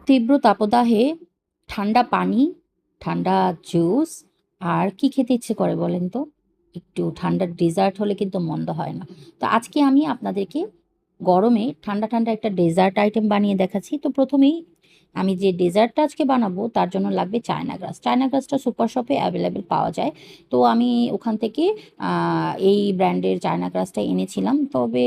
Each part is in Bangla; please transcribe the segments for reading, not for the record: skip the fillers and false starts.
তীব্র তাপদাহে ঠান্ডা পানি, ঠান্ডা জুস আর কি খেতে ইচ্ছে করে বলেন তো? একটু ঠান্ডা ডেজার্ট হলে কিন্তু মন্দ হয় না। তো আজকে আমি আপনাদেরকে গরমে ঠান্ডা, ঠান্ডা একটা ডেজার্ট আইটেম বানিয়ে দেখাচ্ছি। তো ১ম এই আমি যে ডেজার্টটা আজকে বানাবো তার জন্য লাগবে চায়না গ্রাস। চায়না গ্রাসটা সুপার শপে অ্যাভেলেবল পাওয়া যায়। তো আমি ওখান থেকে এই ব্র্যান্ডের চায়না গ্রাসটা এনেছিলাম। তবে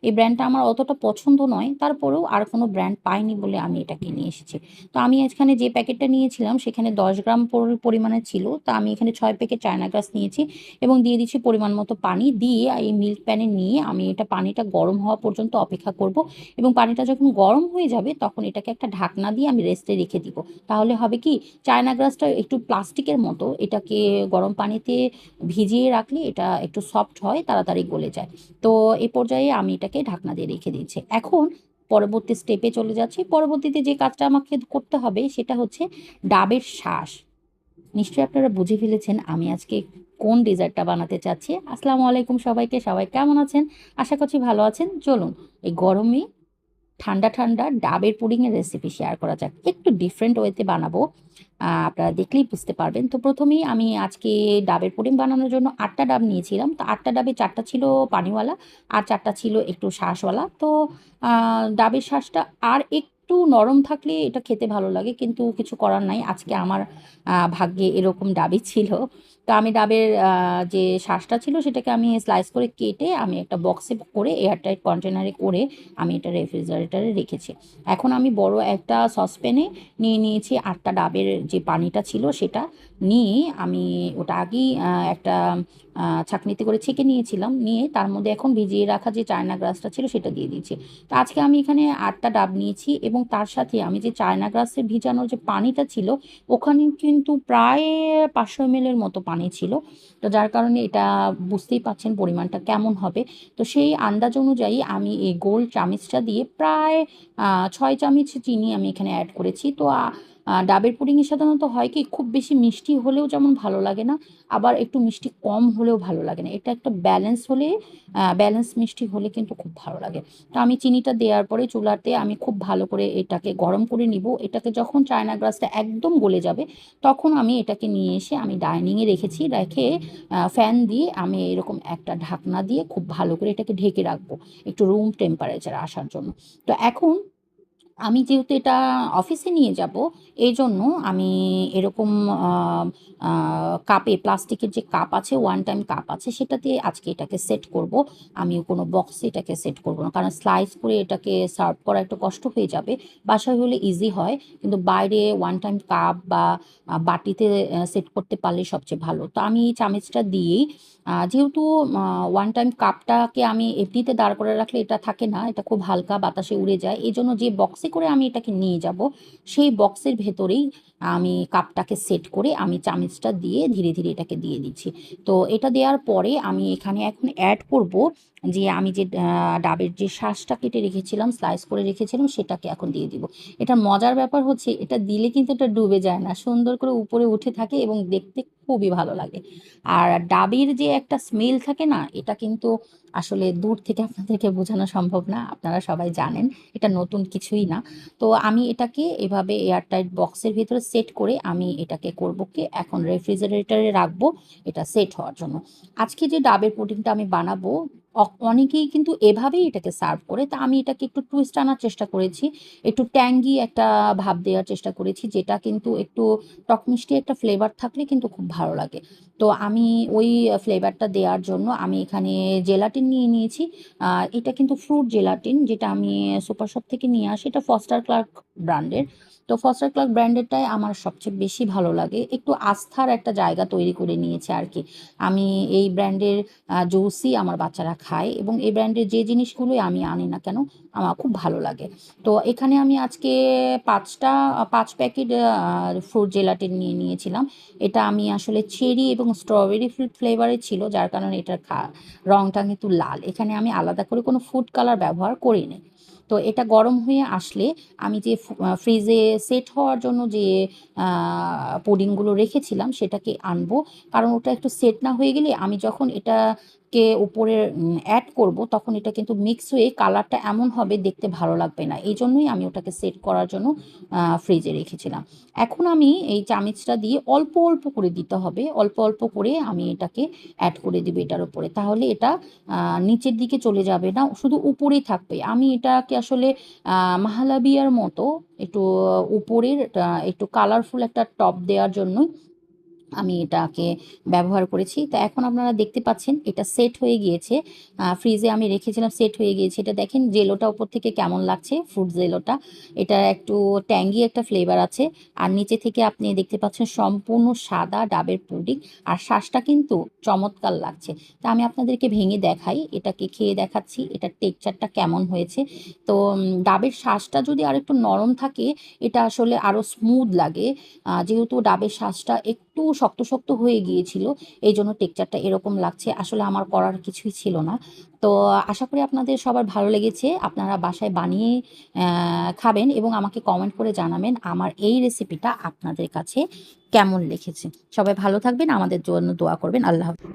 এই ব্র্যান্ডটা আমার অতটা পছন্দ নয়। তারপরেও আর কোনো ব্র্যান্ড পাইনি বলে আমি এটাকে নিয়ে এসেছি। তো আমি এখানে যে প্যাকেটটা নিয়েছিলাম সেখানে ১০ গ্রাম পরিমাণে ছিল। তা আমি এখানে ৬ প্যাকেট চায়না গ্রাস নিয়েছি এবং দিয়ে দিচ্ছি পরিমাণ মতো পানি। দিয়ে এই মিল্ক প্যানে নিয়ে আমি এটা পানিটা গরম হওয়া পর্যন্ত অপেক্ষা করব এবং পানিটা যখন গরম হয়ে যাবে তখন এটাকে একটা ঢাকনা দিয়ে আমি রেস্টে রেখে দিব। তাহলে হবে কি, চায়না গ্রাসটা একটু প্লাস্টিকের মতো, এটাকে গরম পানিতে ভিজিয়ে রাখলে এটা একটু সফট হয়, তাড়াতাড়ি গলে যায়। তো এই পর্যায়ে আমি এটাকে ঢাকনা দিয়ে রেখে দিচ্ছি। এখন পরবর্তী স্টেপে চলে যাচ্ছি। পরবর্তীতে যে কাজটা আমাকে করতে হবে সেটা হচ্ছে ডাবের শাঁস। নিশ্চয়ই আপনারা বুঝে ফেলেছেন আমি আজকে কোন ডেজার্টটা বানাতে চাচ্ছি। আসসালামু আলাইকুম সবাইকে। সবাই কেমন আছেন? আশা করছি ভালো আছেন। চলুন এই গরমে ঠান্ডা, ঠান্ডা ডাবের পুডিংয়ের রেসিপি শেয়ার করা যাক। একটু ডিফারেন্ট ওয়েতে বানাবো। আপনারা দেখলেই বুঝতে পারবেন। তো ১ম এই আমি আজকে ডাবের পুডিং বানানোর জন্য ৮ টা ডাব নিয়েছিলাম। তো ৮ টা ডাবে ৪ টা ছিল পানিওয়ালা আর ৪ টা ছিল একটু শাঁসওয়ালা। তো আ ডাবের শাঁসটা আর একটু নরম থাকলে এটা খেতে ভালো লাগে। কিন্তু কিছু করার নাই। আজকে আমার ভাগ্যে এরকম ডাবই ছিল। তো আমি ডাবের যে শাঁসটা ছিল সেটাকে আমি স্লাইস করে কেটে আমি একটা বক্সে করে এয়ারটাইট কন্টেনারে করে আমি এটা রেফ্রিজারেটরে রেখেছি। এখন আমি বড় একটা সসপ্যানে নিয়ে নিয়েছি ৮ টা ডাবের যে পানিটা ছিল সেটা নিয়ে আমি ওটা আগেই একটা ছাঁকনিতে করে ছেঁকে নিয়েছিলাম। নিয়ে তার মধ্যে এখন ভিজিয়ে রাখা যে চায়না গ্রাসটা ছিল সেটা দিয়ে দিয়েছি। তো আজকে আমি এখানে ৮ টা ডাব নিয়েছি এবং তার সাথে আমি যে চায়না গ্রাসে ভিজানোর যে পানিটা ছিল ওখানে কিন্তু প্রায় ৫০০ ml এর মতো পানি ছিল। তো যার কারণে এটা বুঝতেই পারছেন পরিমাণটা কেমন হবে। তো সেই আন্দাজ অনুযায়ী আমি এই গোল চামিচটা দিয়ে প্রায় ৬ চামচ চিনি আমি এখানে অ্যাড করেছি। তো ডাবের পুডিংয়ে সাধারণত হয় কি, খুব বেশি মিষ্টি হলেও যেমন ভালো লাগে না, আবার একটু মিষ্টি কম হলেও ভালো লাগে না। এটা একটা ব্যালেন্স হলে ব্যালেন্স মিষ্টি হলে কিন্তু খুব ভালো লাগে। তো আমি চিনিটা দেওয়ার পরে চুলাতে আমি খুব ভালো করে এটাকে গরম করে নিব। এটাকে যখন চায়না গ্রাসটা একদম গলে যাবে তখন আমি এটাকে নিয়ে এসে আমি ডাইনিংয়ে রেখেছি। রেখে ফ্যান দিয়ে আমি এরকম একটা ঢাকনা দিয়ে খুব ভালো করে এটাকে ঢেকে রাখবো একটু রুম টেম্পারেচার আসার জন্য। তো এখন আমি যেহেতু এটা অফিসে নিয়ে যাব, এইজন্য আমি এরকম আ আ কাপে, প্লাস্টিকের যে কাপ আছে, ওয়ান টাইম কাপ আছে, সেটা দিয়ে আজকে এটাকে সেট করব। আমি কোনো বক্সে এটাকে সেট করব না। কারণ স্লাইস করে এটাকে সার্ভ করা একটু কষ্ট হয়ে যাবে। বাসায় হলে ইজি হয়। কিন্তু বাইরে ওয়ান টাইম কাপ বা বাটিতে সেট করতে পারলে সবচেয়ে ভালো। তো আমি এই চামিচটা দিয়েই যেহেতু ওয়ান টাইম কাপটাকে আমি এমনিতে দাঁড় করে রাখলে এটা থাকে না, এটা খুব হালকা বাতাসে উড়ে যায়। এজন্য যে বক্সে করে আমি এটাকে নিয়ে যাব, সেই বক্সের ভেতরেই আমি কাপটাকে সেট করে আমি চামিচটা দিয়ে ধীরে, ধীরে এটাকে দিয়ে দিচ্ছি। তো এটা দেওয়ার পরে আমি এখানে এখন অ্যাড করব যে আমি যে ডাবের যে শাঁসটা কেটে রেখেছিলাম, স্লাইস করে রেখেছিলাম সেটাকে এখন দিয়ে দিব। এটার মজার ব্যাপার হচ্ছে এটা দিলে কিন্তু এটা ডুবে যায় না। সুন্দর করে উপরে উঠে থাকে এবং দেখতে খুবই ভালো লাগে। আর ডাবের যে একটা স্মেল থাকে না, এটা কিন্তু আসলে দূর থেকে আপনাদেরকে বোঝানো সম্ভব না। আপনারা সবাই জানেন এটা নতুন কিছুই না। তো আমি এটাকে এভাবে এয়ারটাইট বক্সের ভিতরে সেট করে আমি এটাকে করব কি, এখন রেফ্রিজারেটরে রাখবো এটা সেট হওয়ার জন্য। আজকে যে ডাবের পুডিংটা আমি বানাবো, অনেকেই কিন্তু এভাবেই এটাকে সার্ভ করে। তা আমি এটাকে একটু টুইস্ট আনার চেষ্টা করেছি। একটু ট্যাঙ্গি একটা ভাব দেওয়ার চেষ্টা করেছি, যেটা কিন্তু একটু টক মিষ্টি একটা ফ্লেভার থাকলে কিন্তু খুব ভালো লাগে। তো আমি ওই ফ্লেভারটা দেওয়ার জন্য আমি এখানে জেলাটিন নিয়ে নিয়েছি। এটা কিন্তু ফ্রুট জেলাটিন, যেটা আমি সুপার শপ থেকে নিয়ে আসি। এটা ফস্টার ক্লার্ক ব্র্যান্ডের। তো ফস্টার ক্লার্ক ব্র্যান্ডেরটাই আমার সবচেয়ে বেশি ভালো লাগে। একটু আস্থার একটা জায়গা তৈরি করে নিয়েছে আরকি। আমি এই ব্র্যান্ডের জুসই আমার বাচ্চারা খায় এবং এই ব্র্যান্ডের যে জিনিসগুলোই আমি আনি না কেন, আমার খুব ভালো লাগে। তো এখানে আমি আজকে ৫ প্যাকেট ফ্রুট জেলাটিন নিয়ে নিয়েছিলাম। এটা আমি আসলে চেরি এবং স্ট্রবেরি ফ্লেভারের ছিল, যার কারণে এটার রংটা কিন্তু লাল। এখানে আমি আলাদা করে কোনো ফুড কালার ব্যবহার করিনি। তো এটা গরম হয়ে আসলে আমি যে ফ্রিজে সেট হওয়ার জন্য যে পুডিংগুলো রেখেছিলাম সেটাকে আনবো। কারণ ওটা একটু সেট না হয়ে গেলে আমি যখন এটা কে উপরে অ্যাড করব তখন এটা কিন্তু মিক্স হয়ে কালারটা এমন হবে দেখতে ভালো লাগবে না। এই জন্যই আমি ওটাকে সেট করার জন্য ফ্রিজে রেখেছিলাম। এখন আমি এই চামিচটা দিয়ে অল্প, অল্প করে দিতে হবে। অল্প, অল্প করে আমি এটাকে অ্যাড করে দিব এটার উপরে। তাহলে এটা নিচের দিকে চলে যাবে না, শুধু উপরেই থাকবে। আমি এটাকে আসলে মাহলাবিয়ার মতো একটু উপরের একটু কালারফুল একটা টপ দেওয়ার জন্যই আমি এটাকে ব্যবহার করেছি। তো এখন আপনারা দেখতে পাচ্ছেন এটা সেট হয়ে গিয়েছে। ফ্রিজে আমি রেখেছিলাম, সেট হয়ে গিয়েছে। এটা দেখেন জেলোটা উপর থেকে কেমন লাগছে, ফ্রুট জেলোটা। এটা একটু ট্যাঙ্গি একটা ফ্লেভার আছে। আর নিচে থেকে আপনি দেখতে পাচ্ছেন সম্পূর্ণ সাদা ডাবের পুডিং। আর শ্বাসটা কিন্তু চমৎকার লাগছে। তা আমি আপনাদেরকে ভেঙে দেখাই, এটাকে খেয়ে দেখাচ্ছি এটার টেক্সচারটা কেমন হয়েছে। তো ডাবের শ্বাসটা যদি আরেকটু নরম থাকে এটা আসলে আরও স্মুথ লাগে। যেহেতু ডাবের শ্বাসটা একটু শক্ত, শক্ত হয়ে গিয়েছিল, এইজন্য টেক্সচারটা এরকম লাগছে। আসলে আমার করার কিছুই ছিল না। তো আশা করি আপনাদের সবার ভালো লেগেছে। আপনারা বাসায় বানিয়ে খাবেন এবং আমাকে কমেন্ট করে জানাবেন আমার এই রেসিপিটা আপনাদের কাছে কেমন লেগেছে। সবাই ভালো থাকবেন, আমাদের জন্য দোয়া করবেন। আল্লাহ হাফেজ।